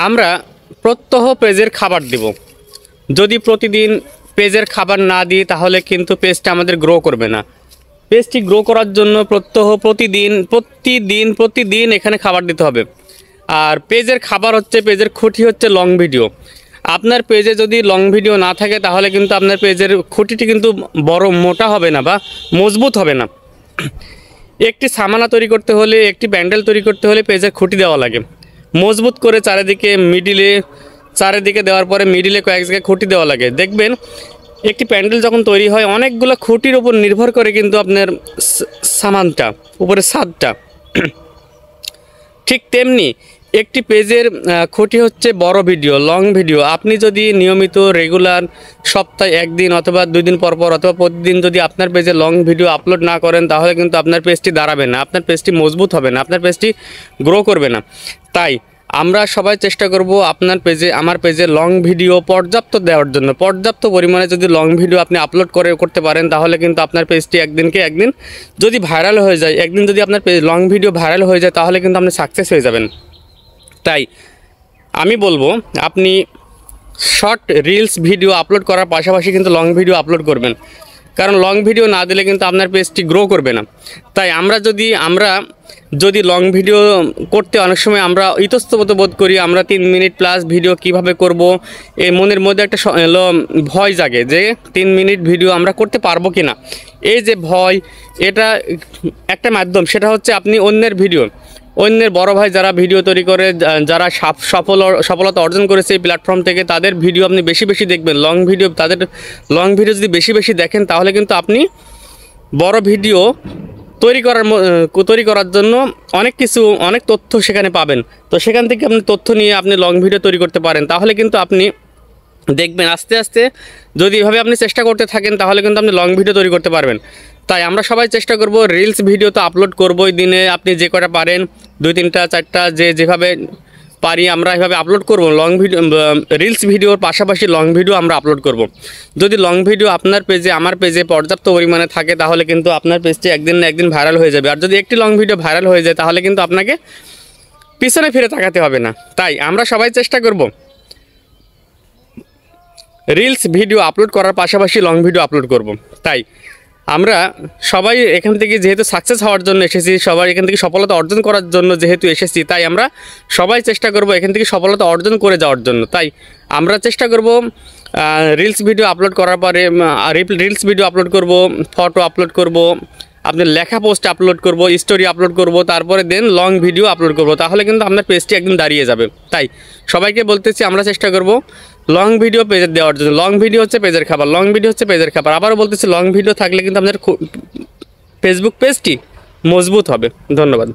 আমরা প্রত্যহ পেজের খাবার দিব। যদি প্রতিদিন পেজের খাবার না দিই তাহলে কিন্তু পেজটা আমাদের গ্রো করবে না। পেজটি গ্রো করার জন্য প্রতিদিন এখানে খাবার দিতে হবে। আর পেজের খাবার হচ্ছে, পেজের খুঁটি হচ্ছে লং ভিডিও। আপনার পেজে যদি লং ভিডিও না থাকে তাহলে কিন্তু আপনার পেজের খুঁটিটি কিন্তু বড় মোটা হবে না বা মজবুত হবে না। একটি সামানা তৈরি করতে হলে, একটি ব্যান্ডেল তৈরি করতে হলে পেজের খুঁটি দেওয়া লাগে মজবুত করে। চারিদিকে দেওয়ার পরে মিডিলে কয়েক জায়গায় খুঁটি দেওয়া লাগে। দেখবেন একটি প্যান্ডেল যখন তৈরি হয় অনেকগুলো খুঁটির উপর নির্ভর করে কিন্তু আপনার সামানটা, উপরে ছাদটা। ঠিক তেমনি একটি পেজের খুঁটি হচ্ছে বড় ভিডিও, লং ভিডিও। আপনি যদি নিয়মিত রেগুলার সপ্তাহে একদিন অথবা 2 দিন পর অথবা প্রতিদিন যদি আপনার পেজে লং ভিডিও আপলোড না করেন তাহলে কিন্তু আপনার পেজটি দাঁড়াবে না, আপনার পেজটি মজবুত হবে না, আপনার পেজটি গ্রো করবে না। তাই আমরা সবাই চেষ্টা করব আমার পেজে লং ভিডিও পর্যাপ্ত দেওয়ার জন্য। পর্যাপ্ত পরিমাণে যদি লং ভিডিও আপনি আপলোড করতে পারেন তাহলে কিন্তু আপনার পেজটি একদিন যদি ভাইরাল হয়ে যায়, একদিন যদি আপনার লং ভিডিও ভাইরাল হয়ে যায় তাহলে কিন্তু আপনি সাকসেস হয়ে যাবেন। তাই আমি বলবো আপনি শর্ট রিলস ভিডিও আপলোড করার পাশাপাশি কিন্তু লং ভিডিও আপলোড করবেন, কারণ লং ভিডিও না দিলে কিন্তু আপনার পেজটি গ্রো করবে না। তাই আমরা যদি লং ভিডিও করতে অনেক সময় আমরা ইতস্তত বোধ করি, আমরা 3 মিনিট প্লাস ভিডিও কিভাবে করব এই মনের মধ্যে একটা ভয় জাগে যে 3 মিনিট ভিডিও আমরা করতে পারবো কি না। এই যে ভয়, এটা একটা মাধ্যম, সেটা হচ্ছে আপনি অন্যের বড় ভাই যারা ভিডিও তৈরি করে, যারা সফলতা অর্জন করেছে এই প্ল্যাটফর্ম থেকে, তাদের ভিডিও আপনি বেশি দেখবেন। তাদের লং ভিডিও যদি বেশি দেখেন তাহলে কিন্তু আপনি বড় ভিডিও তৈরি করার জন্য অনেক তথ্য সেখানে পাবেন। তো সেখান থেকে আপনি তথ্য নিয়ে আপনি লং ভিডিও তৈরি করতে পারেন। তাহলে কিন্তু আপনি দেখবেন আস্তে আস্তে যদি এভাবে আপনি চেষ্টা করতে থাকেন তাহলে কিন্তু আপনি লং ভিডিও তৈরি করতে পারবেন। তাই আমরা সবাই চেষ্টা করব রিলস ভিডিও তো আপলোড করবই দিনে, আপনি যে কটা পারেন 2, 3টা 4টা যেভাবে পারি আমরা এভাবে আপলোড করব। রিলস ভিডিওর পাশাপাশি লং ভিডিও আমরা আপলোড করব। যদি লং ভিডিও আমার পেজে পর্যাপ্ত পরিমাণে থাকে তাহলে কিন্তু আপনার পেজটি একদিন না একদিন ভাইরাল হয়ে যাবে। আর যদি একটি লং ভিডিও ভাইরাল হয়ে যায় তাহলে কিন্তু আপনাকে পিছনে ফিরে তাকাতে হবে না। তাই আমরা সবাই চেষ্টা করব রিলস ভিডিও আপলোড করার পাশাপাশি লং ভিডিও আপলোড করব। তাই আমরা সবাই এখান থেকে যেহেতু সাকসেস হওয়ার জন্য এসেছি, সবাই এখান থেকে সফলতা অর্জন করার জন্য যেহেতু এসেছি, তাই আমরা সবাই চেষ্টা করব এখান থেকে সফলতা অর্জন করে যাওয়ার জন্য। তাই আমরা চেষ্টা করব রিলস ভিডিও আপলোড করার পরে রিলস ভিডিও আপলোড করব, ফটো আপলোড করব, আপনার লেখা পোস্ট আপলোড করব, স্টোরি আপলোড করব, তারপরে দেন লং ভিডিও আপলোড করব। তাহলে কিন্তু আপনার পেজটি একদিন দাঁড়িয়ে যাবে। তাই সবাইকে বলতেছি আমরা চেষ্টা করব লং ভিডিও পেজে দেওয়ার জন্য। লং ভিডিও হচ্ছে পেজের খাবার, আবারও বলতেছি লং ভিডিও থাকলে কিন্তু আপনার ফেসবুক পেজটি মজবুত হবে। ধন্যবাদ।